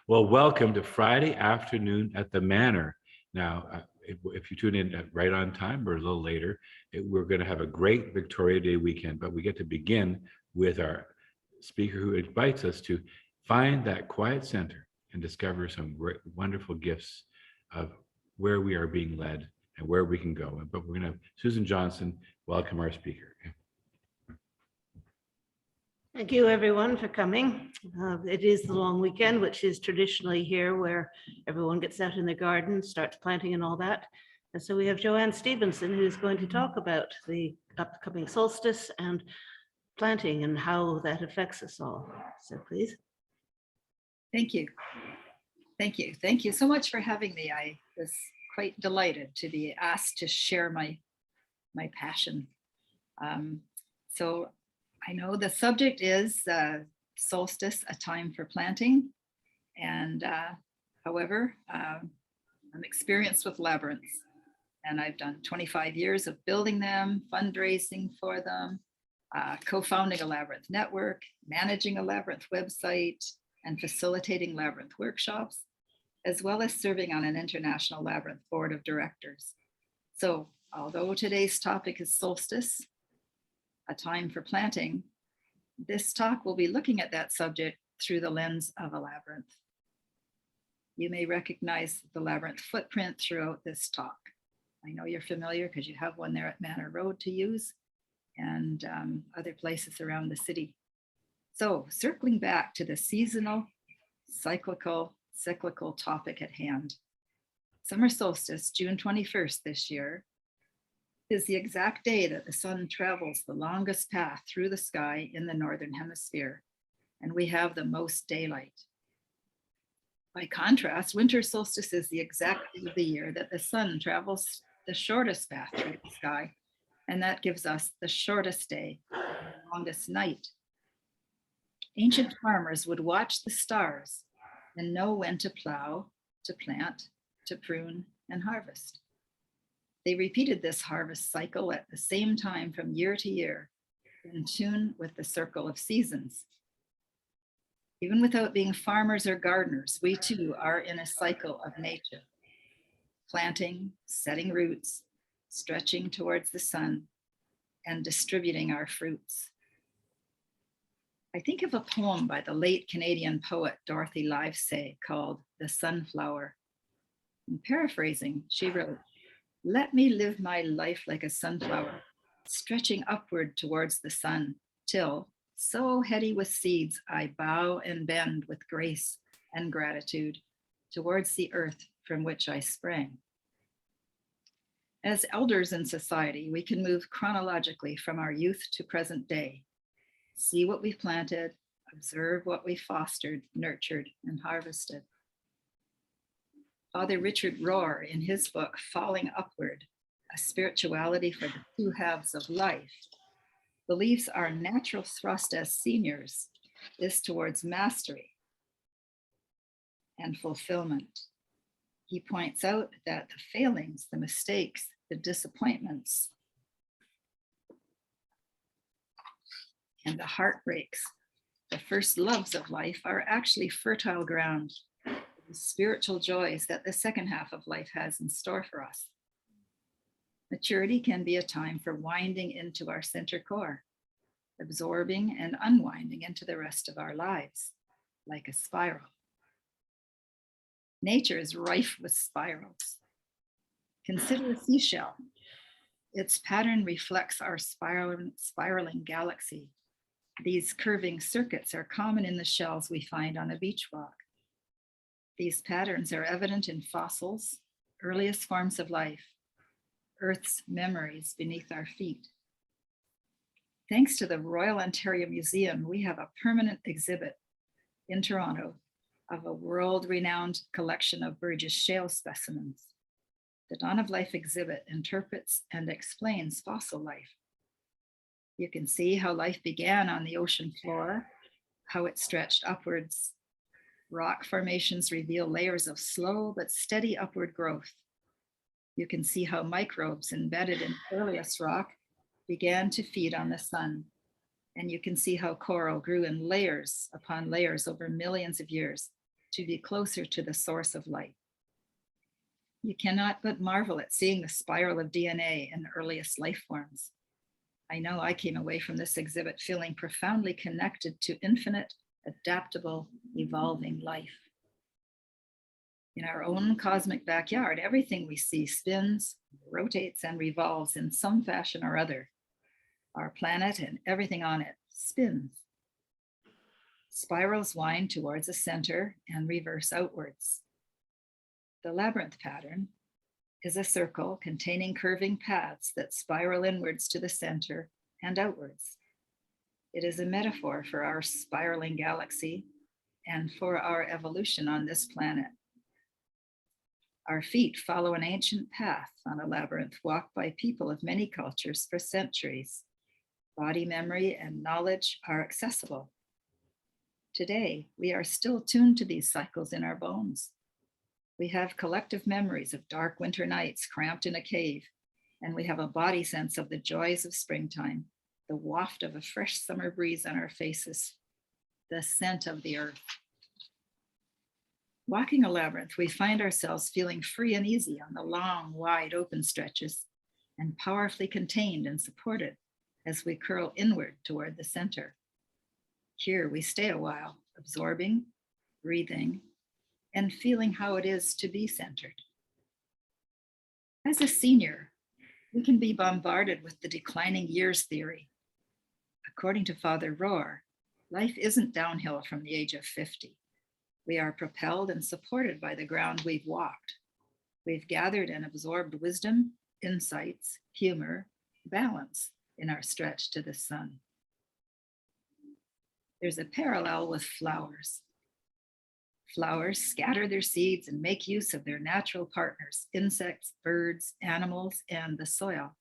Well, welcome to Friday afternoon at the Manor. Now, if you tune in at right on time or a little later, we're going to have a great Victoria Day weekend, but we get to begin with our speaker who invites us to find that quiet center and discover some wonderful gifts of where we are being led and where we can go. But we're going to have Susan Johnson welcome our speaker. Thank you, everyone, for coming. It is the long weekend, which is traditionally here where everyone gets out in their garden, starts planting and all that. And so we have Joanne Stevenson, who's going to talk about the upcoming solstice and planting and how that affects us all. So please. Thank you. Thank you. Thank you so much for having me. I was quite delighted to be asked to share my passion. So I know the subject is solstice, a time for planting. And however, I'm experienced with labyrinths, and I've done 25 years of building them, fundraising for them, co-founding a labyrinth network, managing a labyrinth website, and facilitating labyrinth workshops, as well as serving on an international labyrinth board of directors. So although today's topic is solstice, a time for planting, this talk will be looking at that subject through the lens of a labyrinth. You may recognize the labyrinth footprint throughout this talk. I know you're familiar because you have one there at Manor Road to use and other places around the city. So circling back to the seasonal, cyclical topic at hand. Summer solstice, June 21st this year, is the exact day that the sun travels the longest path through the sky in the Northern Hemisphere, and we have the most daylight. By contrast, winter solstice is the exact day of the year that the sun travels the shortest path through the sky, and that gives us the shortest day, the longest night. Ancient farmers would watch the stars and know when to plow, to plant, to prune, and harvest. They repeated this harvest cycle at the same time from year to year, in tune with the circle of seasons. Even without being farmers or gardeners, we too are in a cycle of nature, planting, setting roots, stretching towards the sun, and distributing our fruits. I think of a poem by the late Canadian poet Dorothy Livesay called The Sunflower. In paraphrasing, she wrote, "Let me live my life like a sunflower, stretching upward towards the sun, till, so heady with seeds, I bow and bend with grace and gratitude towards the earth from which I sprang." As elders in society, we can move chronologically from our youth to present day, see what we've planted, observe what we fostered, nurtured, and harvested. Father Richard Rohr, in his book, Falling Upward, A Spirituality for the Two Halves of Life, believes our natural thrust as seniors is towards mastery and fulfillment. He points out that the failings, the mistakes, the disappointments, and the heartbreaks, the first loves of life, are actually fertile ground, the spiritual joys that the second half of life has in store for us. Maturity can be a time for winding into our center core, absorbing and unwinding into the rest of our lives, like a spiral. Nature is rife with spirals. Consider a seashell. Its pattern reflects our spiraling galaxy. These curving circuits are common in the shells we find on a beach rock. These patterns are evident in fossils, earliest forms of life, Earth's memories beneath our feet. Thanks to the Royal Ontario Museum, we have a permanent exhibit in Toronto of a world-renowned collection of Burgess Shale specimens. The Dawn of Life exhibit interprets and explains fossil life. You can see how life began on the ocean floor, how it stretched upwards. Rock formations reveal layers of slow but steady upward growth. You can see how microbes embedded in earliest rock began to feed on the sun. And you can see how coral grew in layers upon layers over millions of years to be closer to the source of light. You cannot but marvel at seeing the spiral of DNA in the earliest life forms. I know I came away from this exhibit feeling profoundly connected to infinite, adaptable, evolving life. In our own cosmic backyard, everything we see spins, rotates, and revolves in some fashion or other. Our planet and everything on it spins. Spirals wind towards a center and reverse outwards. The labyrinth pattern is a circle containing curving paths that spiral inwards to the center and outwards. It is a metaphor for our spiraling galaxy and for our evolution on this planet. Our feet follow an ancient path on a labyrinth walked by people of many cultures for centuries. Body memory and knowledge are accessible. Today, we are still tuned to these cycles in our bones. We have collective memories of dark winter nights cramped in a cave, and we have a body sense of the joys of springtime, the waft of a fresh summer breeze on our faces, the scent of the earth. Walking a labyrinth, we find ourselves feeling free and easy on the long, wide open stretches, and powerfully contained and supported as we curl inward toward the center. Here we stay a while, absorbing, breathing, and feeling how it is to be centered. As a senior, we can be bombarded with the declining years theory. According to Father Rohr, life isn't downhill from the age of 50. We are propelled and supported by the ground we've walked. We've gathered and absorbed wisdom, insights, humor, balance in our stretch to the sun. There's a parallel with flowers. Flowers scatter their seeds and make use of their natural partners, insects, birds, animals, and the soil.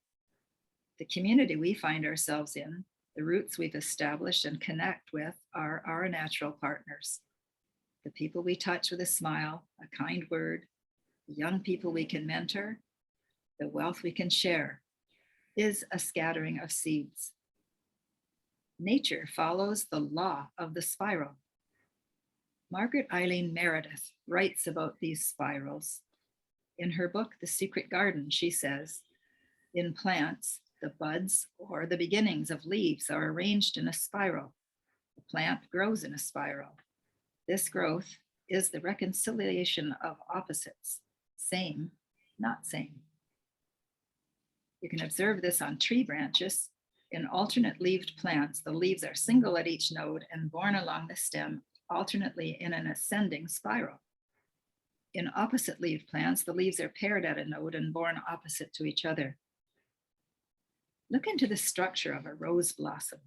The community we find ourselves in, the roots we've established and connect with are our natural partners. The people we touch with a smile, a kind word, the young people we can mentor, the wealth we can share, is a scattering of seeds. Nature follows the law of the spiral. Margaret Eileen Meredith writes about these spirals. In her book, The Secret Garden, she says, in plants, the buds or the beginnings of leaves are arranged in a spiral. The plant grows in a spiral. This growth is the reconciliation of opposites, same, not same. You can observe this on tree branches. In alternate leaved plants, the leaves are single at each node and borne along the stem alternately in an ascending spiral. In opposite leaved plants, the leaves are paired at a node and borne opposite to each other. Look into the structure of a rose blossom.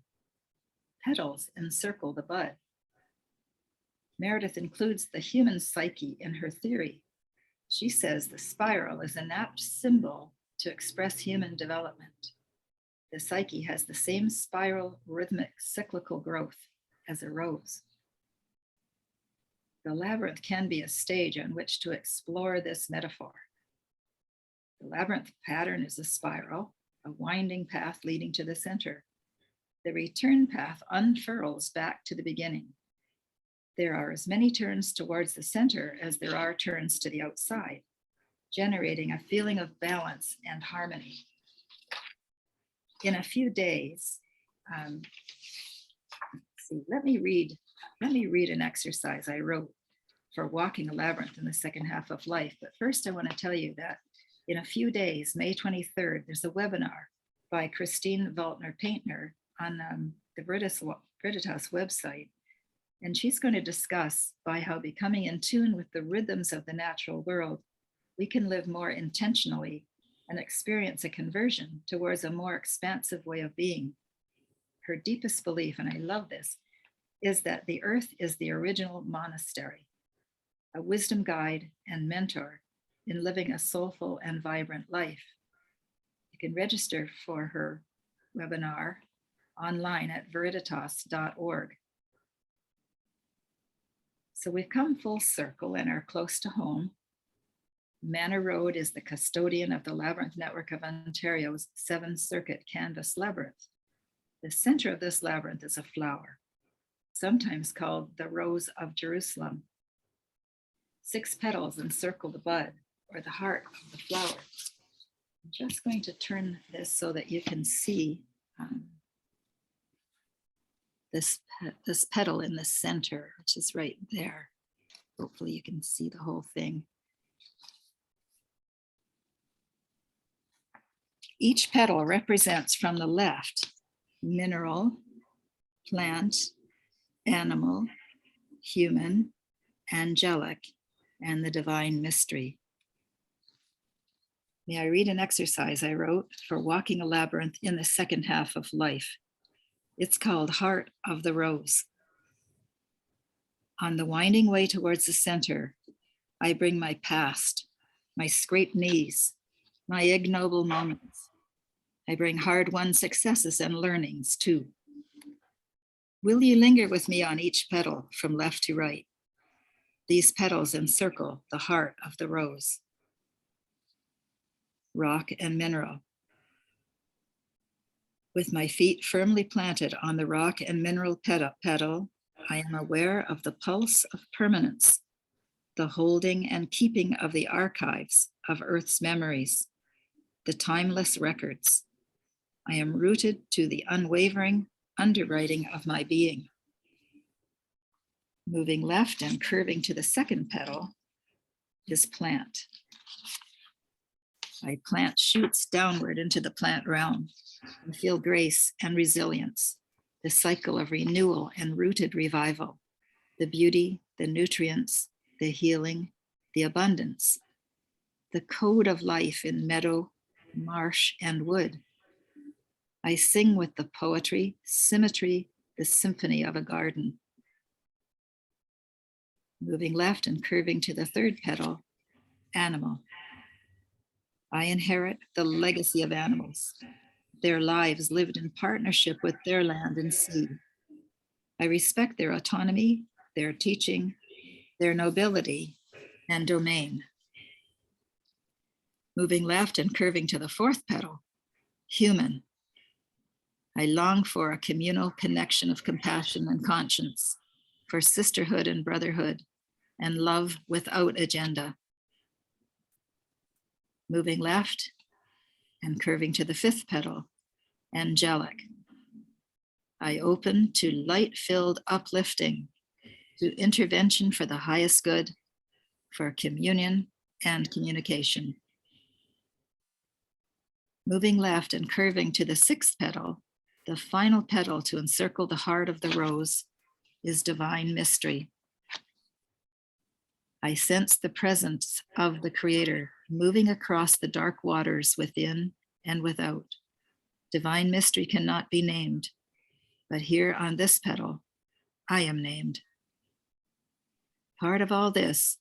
Petals encircle the bud. Meredith includes the human psyche in her theory. She says the spiral is an apt symbol to express human development. The psyche has the same spiral, rhythmic, cyclical growth as a rose. The labyrinth can be a stage on which to explore this metaphor. The labyrinth pattern is a spiral, a winding path leading to the center. The return path unfurls back to the beginning. There are as many turns towards the center as there are turns to the outside, generating a feeling of balance and harmony. In a few days, let me read an exercise I wrote for walking a labyrinth in the second half of life. But first, I want to tell you that in a few days, May 23rd, there's a webinar by Christine Waltner-Paintner on the Veritas website. And she's going to discuss by how becoming in tune with the rhythms of the natural world, we can live more intentionally and experience a conversion towards a more expansive way of being. Her deepest belief, and I love this, is that the earth is the original monastery, a wisdom guide and mentor in living a soulful and vibrant life. You can register for her webinar online at veritas.org. So we've come full circle and are close to home. Manor Road is the custodian of the Labyrinth Network of Ontario's 7th Circuit Canvas Labyrinth. The center of this labyrinth is a flower, sometimes called the Rose of Jerusalem. 6 petals encircle the bud or the heart of the flower. I'm just going to turn this so that you can see this petal in the center, which is right there. Hopefully you can see the whole thing. Each petal represents from the left mineral, plant, animal, human, angelic, and the divine mystery. May I read an exercise I wrote for walking a labyrinth in the second half of life? It's called Heart of the Rose. On the winding way towards the center, I bring my past, my scraped knees, my ignoble moments. I bring hard-won successes and learnings too. Will you linger with me on each petal from left to right? These petals encircle the heart of the rose. Rock and mineral. With my feet firmly planted on the rock and mineral petal, I am aware of the pulse of permanence, the holding and keeping of the archives of Earth's memories, the timeless records. I am rooted to the unwavering underwriting of my being. Moving left and curving to the second petal is plant. My plant shoots downward into the plant realm and feel grace and resilience, the cycle of renewal and rooted revival, the beauty, the nutrients, the healing, the abundance, the code of life in meadow, marsh, and wood. I sing with the poetry, symmetry, the symphony of a garden. Moving left and curving to the third petal, animal. I inherit the legacy of animals, their lives lived in partnership with their land and sea. I respect their autonomy, their teaching, their nobility, and domain. Moving left and curving to the fourth petal, human. I long for a communal connection of compassion and conscience, for sisterhood and brotherhood, and love without agenda. Moving left and curving to the fifth petal, angelic. I open to light-filled uplifting, to intervention for the highest good, for communion and communication. Moving left and curving to the sixth petal, the final petal to encircle the heart of the rose, is divine mystery. I sense the presence of the Creator moving across the dark waters within and without. Divine mystery cannot be named, but here on this petal, I am named. Part of all this,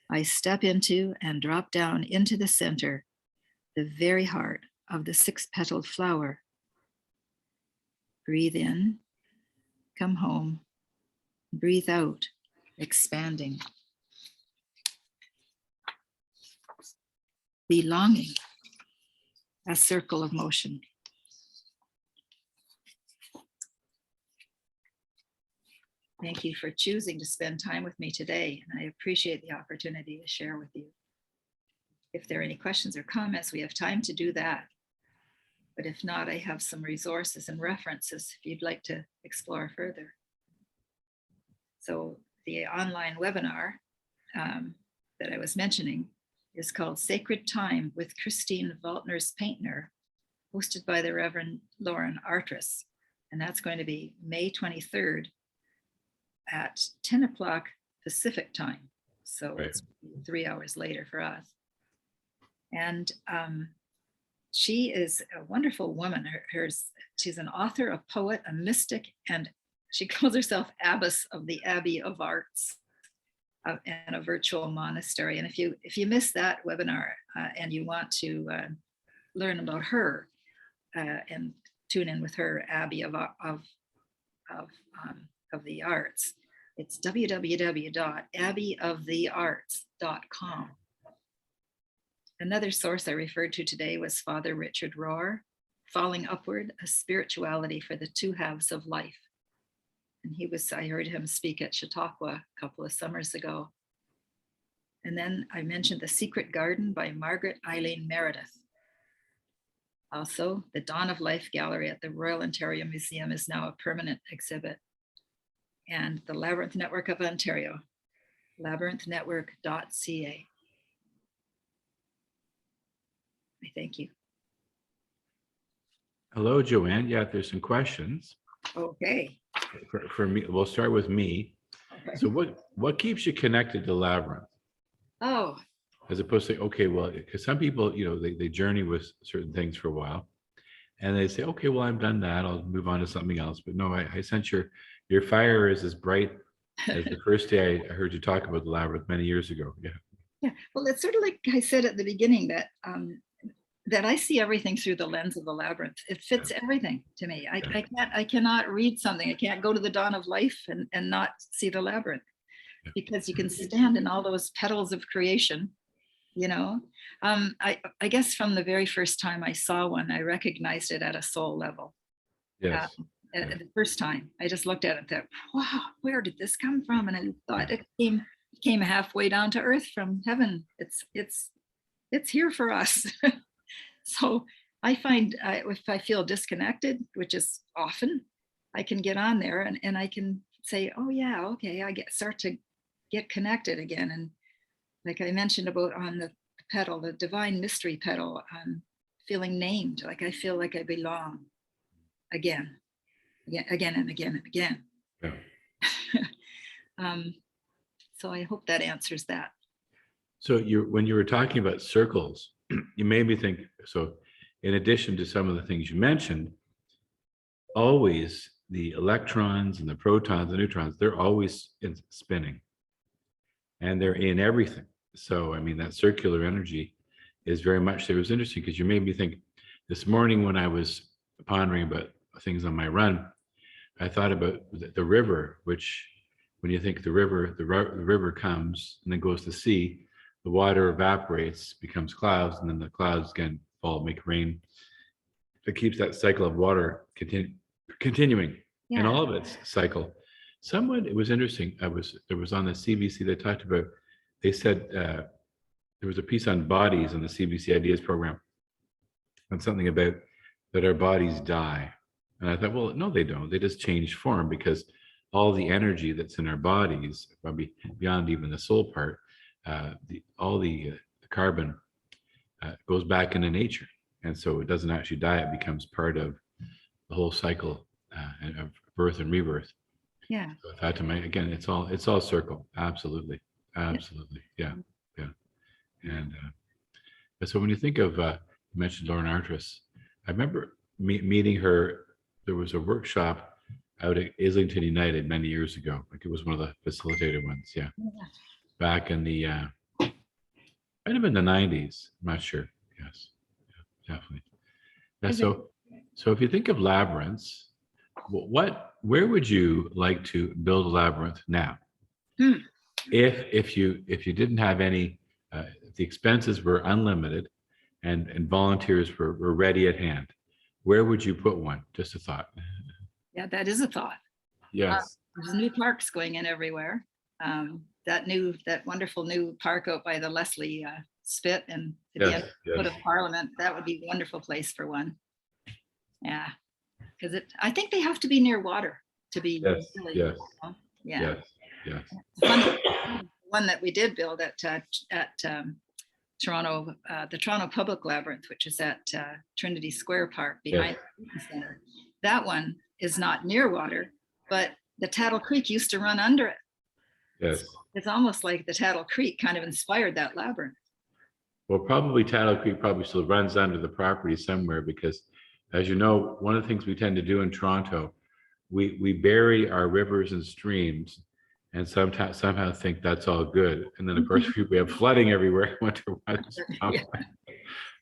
I step into and drop down into the center, the very heart of the six-petaled flower. Breathe in, come home, breathe out, expanding. Belonging, a circle of motion. Thank you for choosing to spend time with me today, and I appreciate the opportunity to share with you. If there are any questions or comments, we have time to do that. But if not, I have some resources and references if you'd like to explore further. So the online webinar that I was mentioning is called Sacred Time with Christine Valtners Paintner, hosted by the Reverend Lauren Artris. And that's going to be May 23rd at 10 o'clock Pacific time. So right. It's 3 hours later for us. And she is a wonderful woman. She's an author, a poet, a mystic, and she calls herself Abbess of the Abbey of Arts and a virtual monastery. And if you missed that webinar and you want to learn about her and tune in with her, Abbey of the Arts, it's www.abbeyofthearts.com. Another source I referred to today was Father Richard Rohr, Falling Upward, a Spirituality for the Two Halves of Life. And I heard him speak at Chautauqua a couple of summers ago. And then I mentioned The Secret Garden by Margaret Eileen Meredith. Also, the Dawn of Life Gallery at the Royal Ontario Museum is now a permanent exhibit. And the Labyrinth Network of Ontario, labyrinthnetwork.ca. I thank you. Hello, Joanne. Yeah, there's some questions Okay. for me. We'll start with me. Okay. So what keeps you connected to Labyrinth? Oh, As opposed to, okay, well, because some people, they journey with certain things for a while and they say, okay, well, I've done that. I'll move on to something else. But no, I sense your fire is as bright as the first day I heard you talk about the Labyrinth many years ago. Yeah. yeah. Well, it's sort of like I said at the beginning that that I see everything through the lens of the labyrinth. It fits everything to me. I cannot read something. I can't go to the Dawn of Life and not see the labyrinth, because you can stand in all those petals of creation. I guess from the very first time I saw one, I recognized it at a soul level. Yes. The first time I just looked at it and thought, wow, where did this come from? And I thought it came halfway down to earth from heaven. It's here for us. So I find if I feel disconnected, which is often, I can get on there and I can say, oh yeah, okay, start to get connected again. And like I mentioned about on the petal, the divine mystery petal, feeling named, like I feel like I belong again and again and again. Yeah. So I hope that answers that. So when you were talking about circles, you made me think, so in addition to some of the things you mentioned, always the electrons and the protons and neutrons, they're always spinning and they're in everything. So, I mean, that circular energy is very much there. It was interesting because you made me think this morning when I was pondering about things on my run, I thought about the river, which when you think the river comes and then goes to sea, the water evaporates, becomes clouds, and then the clouds again fall, make rain. It keeps that cycle of water continuing in all of its cycle. It was interesting. There was on the CBC, they talked about, they said there was a piece on bodies on the CBC Ideas program and something about that our bodies die. And I thought, well, no, they don't. They just change form because all the energy that's in our bodies, probably beyond even the soul part, all the carbon goes back into nature, and so it doesn't actually die. It becomes part of the whole cycle of birth and rebirth. Yeah. So I thought to again, it's all circle. Absolutely, yeah. And so when you think of, you mentioned Lauren Artris, I remember meeting her. There was a workshop out at Islington United many years ago. Like it was one of the facilitated ones. Yeah. Back in the might have been the 90s. I'm not sure. Yes, yeah, definitely. Yeah, so if you think of labyrinths, where would you like to build a labyrinth now? If you didn't have any, if the expenses were unlimited and volunteers were ready at hand, where would you put one? Just a thought. Yeah, that is a thought. Yes. There's new parks going in everywhere. That wonderful new park out by the Leslie Spit and the foot of Parliament, that would be a wonderful place for one. Yeah, because I think they have to be near water to be. Yes. Yeah. Yes. One that we did build at Toronto, the Toronto Public Labyrinth, which is at Trinity Square Park behind the center. That one is not near water, but the Tattle Creek used to run under it. Yes. It's almost like the Tattle Creek kind of inspired that labyrinth. Well, probably Tattle Creek probably still runs under the property somewhere because, as you know, one of the things we tend to do in Toronto, we bury our rivers and streams and sometimes somehow think that's all good. And then of course we have flooding everywhere.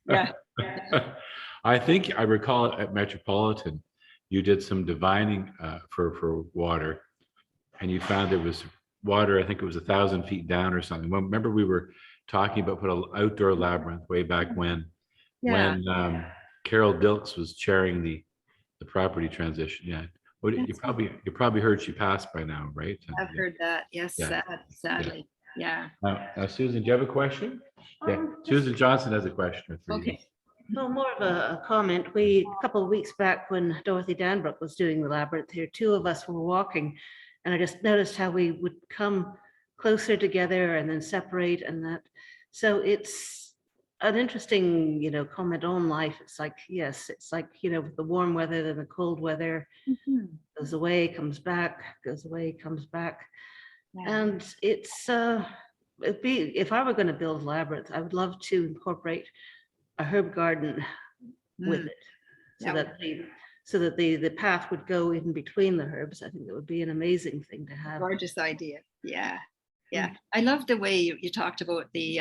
Yeah. I think I recall at Metropolitan, you did some divining for water and you found there was water, I think it was 1,000 feet down or something. Well, remember we were talking about put an outdoor labyrinth way back when Carol Dilks was chairing the property transition. Yeah. Well, you probably heard she passed by now, right? I've heard that. Yes, sadly. Yeah. Now, Susan, do you have a question? Yeah, Susan Johnson has a question for you. Okay. No, more of a comment. A couple of weeks back when Dorothy Danbrook was doing the labyrinth here, two of us were walking, and I just noticed how we would come closer together and then separate and that. So it's an interesting, comment on life. It's like, yes, it's like, with the warm weather, then the cold weather Mhm. goes away, comes back, goes away, comes back. Yeah. And it's, if I were going to build a labyrinth, I would love to incorporate a herb garden with Mm. it, so That would- that the path would go in between the herbs. I think that would be an amazing thing to have. Gorgeous idea. Yeah. Yeah. I love the way you talked about the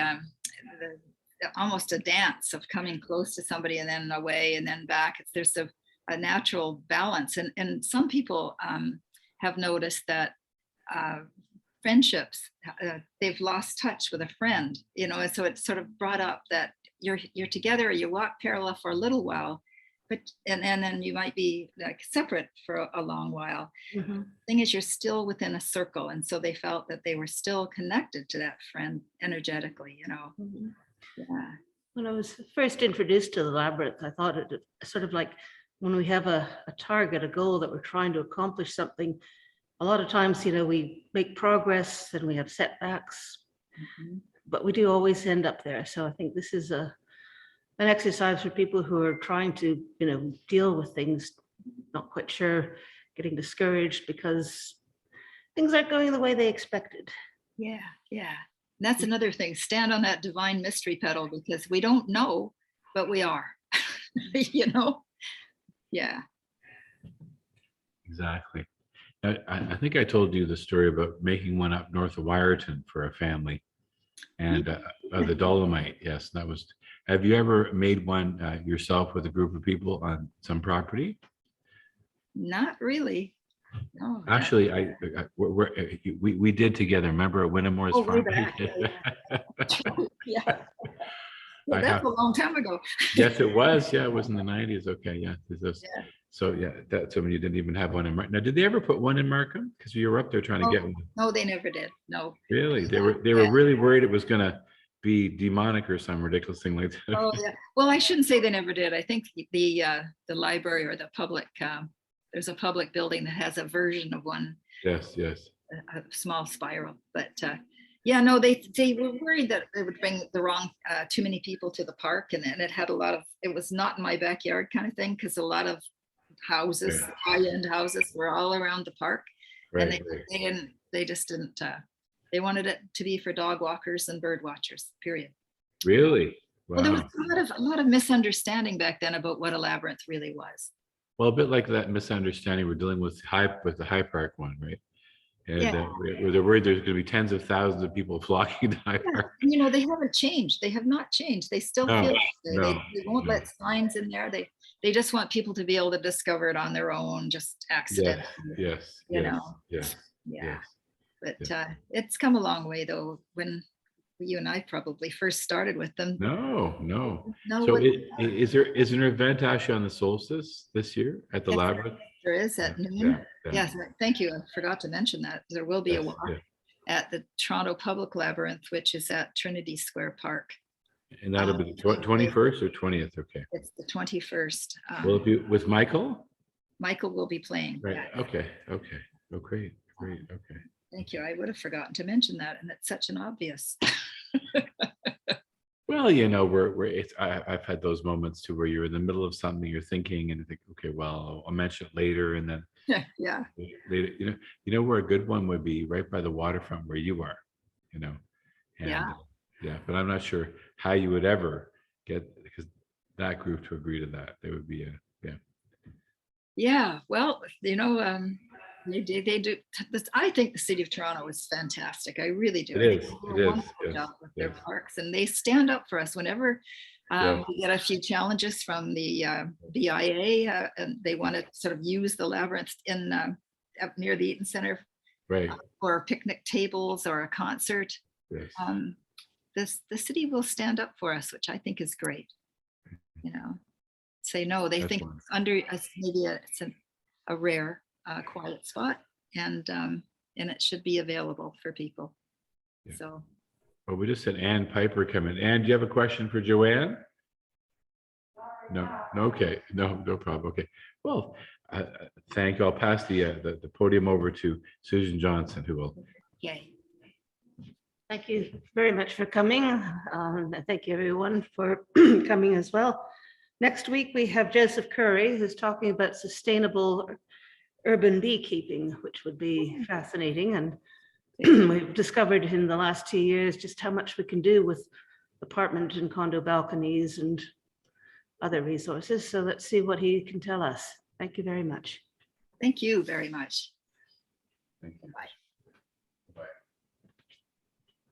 almost a dance of coming close to somebody and then away and then back. There's a natural balance. And some people have noticed that friendships, they've lost touch with a friend, and so it's sort of brought up that you're together or you walk parallel for a little while, but and then you might be like separate for a long while. Mhm. Thing is, you're still within a circle, and so they felt that they were still connected to that friend energetically. Mhm. Yeah. When I was first introduced to the labyrinth, I thought it sort of like when we have a target, a goal that we're trying to accomplish something. A lot of times, we make progress and we have setbacks, Mhm. but we do always end up there. So I think this is an exercise for people who are trying to, deal with things, not quite sure, getting discouraged because things aren't going the way they expected. Yeah. Yeah. And that's another thing. Stand on that divine mystery pedal, because we don't know, but we are. you know. Yeah. Exactly. I think I told you the story about making one up north of Wyerton for a family, and the Dolomite. Yes, that was. Have you ever made one yourself with a group of people on some property? Not really. No. Actually, we did together. Remember at Winnemore's Oh, way farm? back. Yeah. I That's have. a long time ago. Yes, it was. Yeah, it was in the 90s. Okay, yeah. Yeah. So yeah, that's when you didn't even have one in Markham. Now, did they ever put one in Markham? Because you were up there trying to Oh, get one. no, they never did. No. Really? They were Yeah. really worried it was gonna be demonic or some ridiculous thing like that. Oh, yeah. Well, I shouldn't say they never did. I think the library or the public, there's a public building that has a version of one, Yes, yes. a small spiral. But yeah, no, they were worried that it would bring the wrong too many people to the park, and it had a lot of. It was not in my backyard kind of thing, because a lot of houses, Right. high-end houses, were all around the park, and Right, right. they just didn't. They wanted it to be for dog walkers and bird watchers. Period. Really? Well, there was Wow. a lot of misunderstanding back then about what a labyrinth really was. Well, a bit like that misunderstanding we're dealing with the High Park one, right? And Yeah. they're worried there's going to be tens of thousands of people flocking to High Yeah, Park. they haven't changed. They have not changed. They still No, feel that way. no, They won't no. let signs in there. They just want people to be able to discover it on their own, just accidentally. Yes, You yes, know. yes, Yeah. yes. But it's come a long way, though. When you and I probably first started with them. No, no. No, So what is there an event actually on the solstice this year at the Yes, Labyrinth? there is Yeah, at noon. yeah, yeah. Yes, thank you. I forgot to mention that. There will be a Yes, walk yeah. at the Toronto Public Labyrinth, which is at Trinity Square Park. And that'll be the 21st or 20th. Okay. It's the 21st. Will it be with Michael? Michael will be playing. Right. Yeah. Okay. Okay. Oh, great. Great. Okay. Thank you. I would have forgotten to mention that, and it's such an obvious. Well, I've had those moments too where you're in the middle of something, you're thinking, and you think, okay, well, I'll mention it later, and then Yeah. later, where a good one would be right by the waterfront where you are, and Yeah. yeah, but I'm not sure how you would ever get that group to agree to that. They would be Yeah. Well, they do. I think the city of Toronto is fantastic. I really do. It I think is, they do it a is, wonderful yes, job with their yes. parks, and they stand up for us whenever Yeah. we get a few challenges from the BIA, and they want to sort of use the labyrinth in up near the Eaton Center Right. for picnic tables or a concert. Yes. The city will stand up for us, which I think is great. Say no. They That's think wonderful. under maybe it's a rare, quiet spot, and it should be available for people. Yeah. So Well, we just had Ann Piper come in. Ann, do you have a question for Joanne? No, okay, no problem. Okay, well, thank you. I'll pass the podium over to Susan Johnson, who will. yay. Thank you very much for coming. Thank you everyone for coming as well. Next week, we have Joseph Curry, who's talking about sustainable urban beekeeping, which would be fascinating. And we've discovered in the last 2 years just how much we can do with apartment and condo balconies and other resources. So let's see what he can tell us. Thank you very much. Thank you very much. Thank you. Bye.